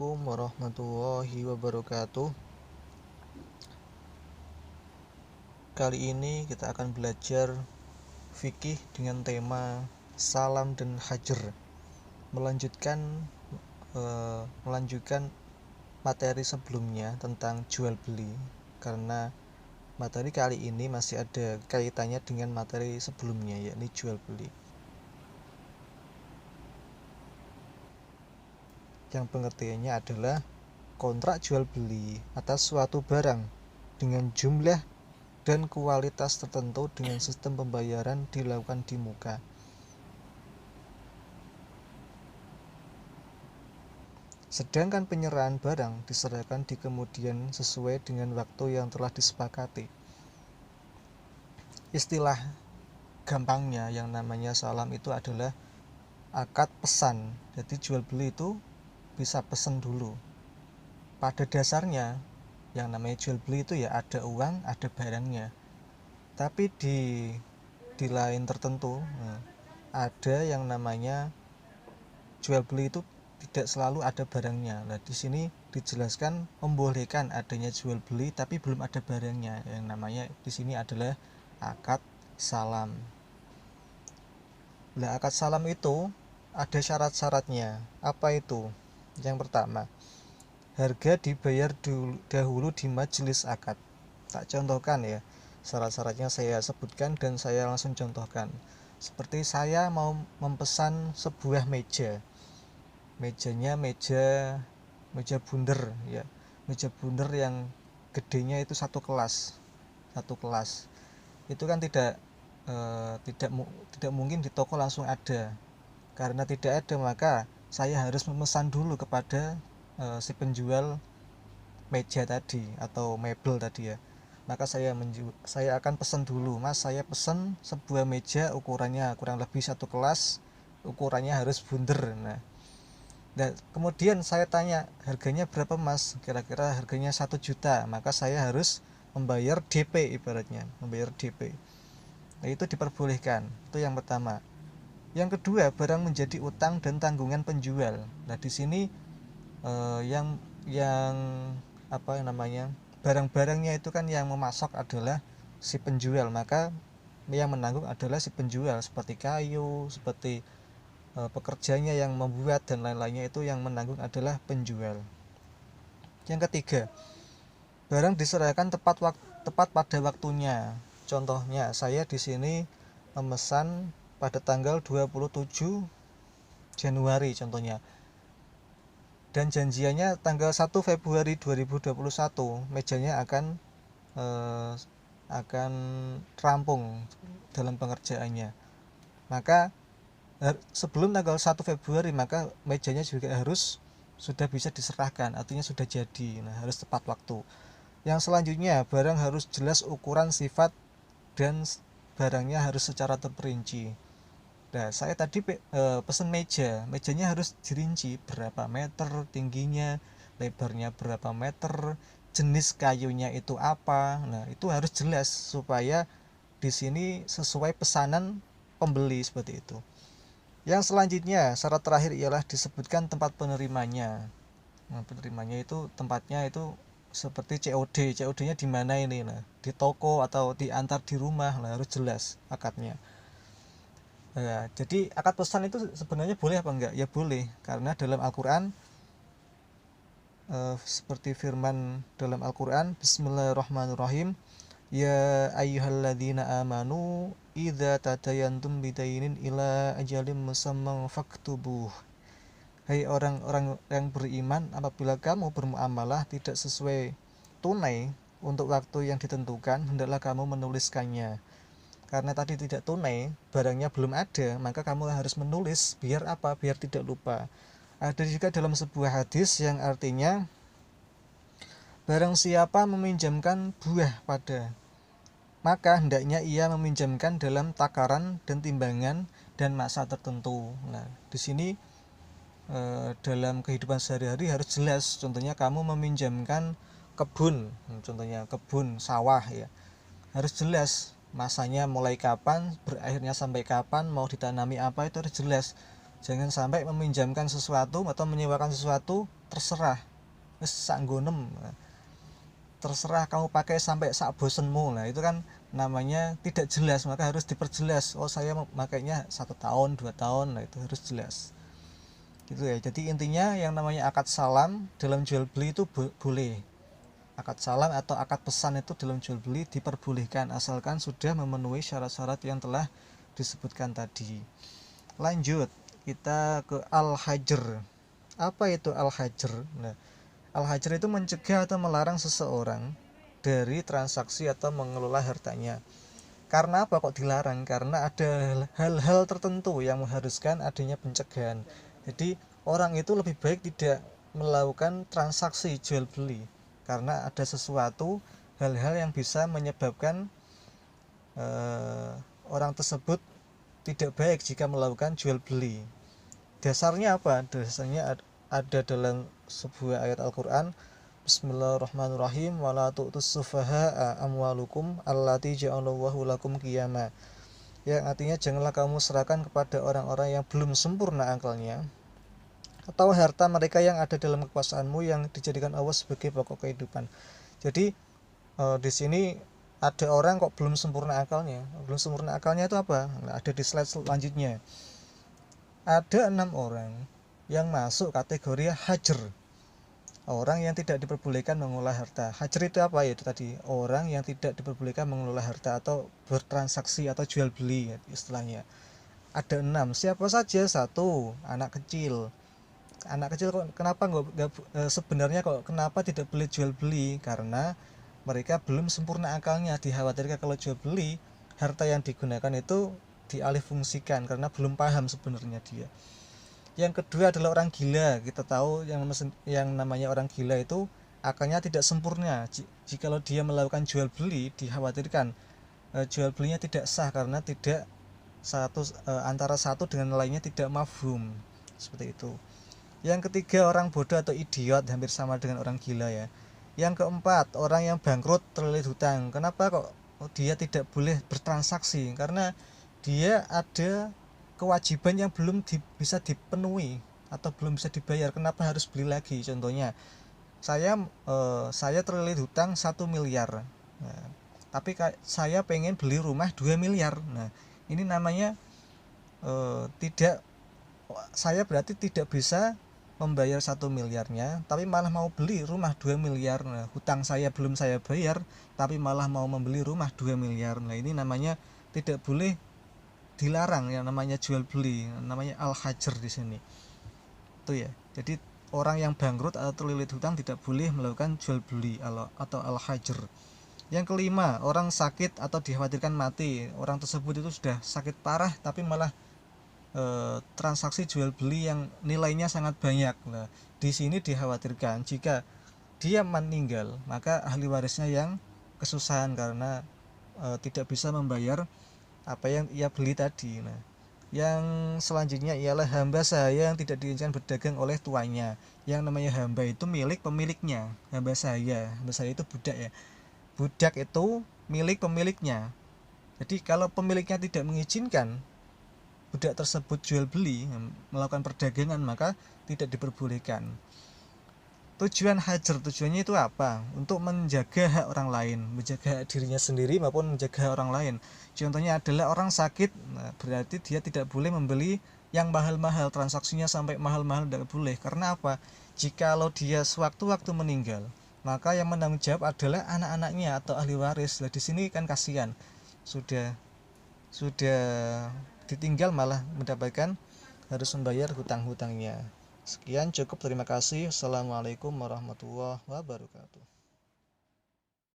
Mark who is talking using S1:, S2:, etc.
S1: Assalamualaikum warahmatullahi wabarakatuh. Kali ini kita akan belajar fikih dengan tema salam dan hajar. Melanjutkan materi sebelumnya tentang jual beli, karena materi kali ini masih ada kaitannya dengan materi sebelumnya, yakni jual beli. Yang pengertiannya adalah kontrak jual beli atas suatu barang dengan jumlah dan kualitas tertentu dengan sistem pembayaran dilakukan di muka. Sedangkan penyerahan barang diserahkan di kemudian sesuai dengan waktu yang telah disepakati. Istilah gampangnya yang namanya salam itu adalah akad pesan. Jadi jual beli itu bisa pesan dulu. Pada dasarnya yang namanya jual beli itu ya ada uang, ada barangnya. Tapi di lain tertentu ada yang namanya jual beli itu tidak selalu ada barangnya. Nah, di sini dijelaskan membolehkan adanya jual beli tapi belum ada barangnya. Yang namanya di sini adalah akad salam. Nah, akad salam itu ada syarat-syaratnya. Apa itu? Yang pertama, harga dibayar dahulu di majelis akad. Tak contohkan ya, syarat-syaratnya saya sebutkan dan saya langsung contohkan. Seperti saya mau memesan sebuah mejanya meja bundar ya, meja bundar yang gedenya itu satu kelas itu kan tidak mungkin di toko langsung ada. Karena tidak ada, maka saya harus memesan dulu kepada si penjual meja tadi atau mebel tadi ya. Maka saya akan pesan dulu, Mas, saya pesan sebuah meja ukurannya kurang lebih satu kelas, ukurannya harus bundar. Nah, kemudian saya tanya, harganya berapa, Mas? Kira-kira harganya 1 juta. Maka saya harus membayar DP, ibaratnya membayar DP. Nah, itu diperbolehkan. Itu yang pertama. Yang kedua, barang menjadi utang dan tanggungan penjual. Nah, di sini yang apa namanya, barang-barangnya itu kan yang memasok adalah si penjual, maka yang menanggung adalah si penjual, seperti kayu, seperti pekerjanya yang membuat dan lain-lainnya, itu yang menanggung adalah penjual. Yang ketiga, barang diserahkan tepat pada waktunya. Contohnya, saya di sini memesan pada tanggal 27 Januari contohnya, dan janjiannya tanggal 1 Februari 2021 mejanya akan rampung dalam pengerjaannya. Maka sebelum tanggal 1 Februari maka mejanya juga harus sudah bisa diserahkan, artinya sudah jadi. Nah, harus tepat waktu. Yang selanjutnya, barang harus jelas ukuran, sifat, dan barangnya harus secara terperinci. Nah, saya tadi pesen mejanya harus dirinci berapa meter tingginya, lebarnya berapa meter, jenis kayunya itu apa. Nah, itu harus jelas supaya di sini sesuai pesanan pembeli, seperti itu. Yang selanjutnya, syarat terakhir ialah disebutkan tempat penerimanya. Nah, penerimanya itu tempatnya itu seperti COD-nya di mana ini? Nah, di toko atau diantar di rumah. Nah, harus jelas akadnya. Nah, jadi akad pesan itu sebenarnya boleh apa enggak? Ya boleh, karena dalam Al-Quran seperti firman dalam Al-Quran, Bismillahirrahmanirrahim, ya ayyuhalladzina amanu idza tadayantum bidainin ila ajalin musamman faktubuh. Hai orang-orang yang beriman, apabila kamu bermuamalah tidak sesuai tunai untuk waktu yang ditentukan, hendaklah kamu menuliskannya. Karena tadi tidak tunai, barangnya belum ada, maka kamu harus menulis. Biar apa? Biar tidak lupa. Ada juga dalam sebuah hadis yang artinya, barang siapa meminjamkan buah maka hendaknya ia meminjamkan dalam takaran dan timbangan dan masa tertentu. Nah, di sini dalam kehidupan sehari-hari harus jelas. Contohnya kamu meminjamkan kebun, contohnya kebun sawah ya, harus jelas masanya mulai kapan, berakhirnya sampai kapan, mau ditanami apa, itu harus jelas. Jangan sampai meminjamkan sesuatu atau menyewakan sesuatu terserah, wis sak nggonem, terserah kamu pakai sampai sak bosenmu. Nah itu kan namanya tidak jelas, maka harus diperjelas. Oh saya makainya 1 tahun 2 tahun, nah itu harus jelas gitu ya. Jadi intinya yang namanya akad salam dalam jual beli itu boleh, akad salam atau akad pesan itu dalam jual beli diperbolehkan asalkan sudah memenuhi syarat-syarat yang telah disebutkan tadi. Lanjut kita ke al-hajr. Apa itu al-hajr? Nah, al-hajr itu mencegah atau melarang seseorang dari transaksi atau mengelola hartanya. Karena apa kok dilarang? Karena ada hal-hal tertentu yang mengharuskan adanya pencegahan. Jadi orang itu lebih baik tidak melakukan transaksi jual beli karena ada sesuatu hal-hal yang bisa menyebabkan orang tersebut tidak baik jika melakukan jual beli. Dasarnya apa? Dasarnya ada dalam sebuah ayat Al-Quran, Bismillahirrahmanirrahim, wala tu'tus sufaha'a amwalukum allati ja'alallahu lakum qiyama. Yang artinya janganlah kamu serahkan kepada orang-orang yang belum sempurna akalnya atau harta mereka yang ada dalam kekuasaanmu yang dijadikan Allah sebagai pokok kehidupan. Jadi di sini ada orang kok belum sempurna akalnya. Belum sempurna akalnya itu apa? Nah, ada di slide selanjutnya. Ada 6 orang yang masuk kategori hajr, orang yang tidak diperbolehkan mengelola harta. Hajr itu apa? Yaitu tadi orang yang tidak diperbolehkan mengelola harta atau bertransaksi atau jual beli istilahnya. Ada 6. Siapa saja? 1, anak kecil. Anak kecil kok kenapa sebenarnya kok kenapa tidak boleh jual beli? Karena mereka belum sempurna akalnya. Dikhawatirkan kalau jual beli harta yang digunakan itu dialihfungsikan karena belum paham sebenarnya dia. Yang kedua adalah orang gila. Kita tahu yang namanya orang gila itu akalnya tidak sempurna. Jikalau dia melakukan jual beli, dikhawatirkan jual belinya tidak sah karena tidak antara satu dengan lainnya tidak mafhum, seperti itu. Yang ketiga orang bodoh atau idiot, hampir sama dengan orang gila ya. Yang keempat orang yang bangkrut terlilit hutang. Kenapa kok dia tidak boleh bertransaksi? Karena dia ada kewajiban yang belum bisa dipenuhi atau belum bisa dibayar. Kenapa harus beli lagi? Contohnya saya terlilit hutang 1 miliar. Nah, tapi saya pengen beli rumah 2 miliar. Nah ini namanya saya berarti tidak bisa membayar 1 miliarnya tapi malah mau beli rumah 2 miliar. Nah, hutang saya belum saya bayar tapi malah mau membeli rumah 2 miliar. Nah ini namanya tidak boleh, dilarang yang namanya jual beli, namanya al-hajr di sini. Itu ya. Jadi orang yang bangkrut atau terlilit hutang tidak boleh melakukan jual beli atau al-hajr. Yang kelima, orang sakit atau dikhawatirkan mati. Orang tersebut itu sudah sakit parah tapi malah transaksi jual beli yang nilainya sangat banyak. Nah, di sini dikhawatirkan jika dia meninggal, maka ahli warisnya yang kesusahan karena tidak bisa membayar apa yang ia beli tadi. Nah, yang selanjutnya ialah hamba sahaya yang tidak diizinkan berdagang oleh tuannya. Yang namanya hamba itu milik pemiliknya. Hamba sahaya itu budak ya. Budak itu milik pemiliknya. Jadi kalau pemiliknya tidak mengizinkan budak tersebut jual beli, melakukan perdagangan, maka tidak diperbolehkan. Tujuan hajr, tujuannya itu apa? Untuk menjaga hak orang lain, menjaga hak dirinya sendiri maupun menjaga hak orang lain. Contohnya adalah orang sakit, nah berarti dia tidak boleh membeli yang mahal-mahal, transaksinya sampai mahal-mahal tidak boleh. Karena apa? Jikalau dia sewaktu-waktu meninggal, maka yang menanggung jawab adalah anak-anaknya atau ahli waris. Nah, di sini kan kasihan, sudah ditinggal malah mendapatkan harus membayar hutang-hutangnya. Sekian, cukup, terima kasih. Assalamualaikum warahmatullahi wabarakatuh.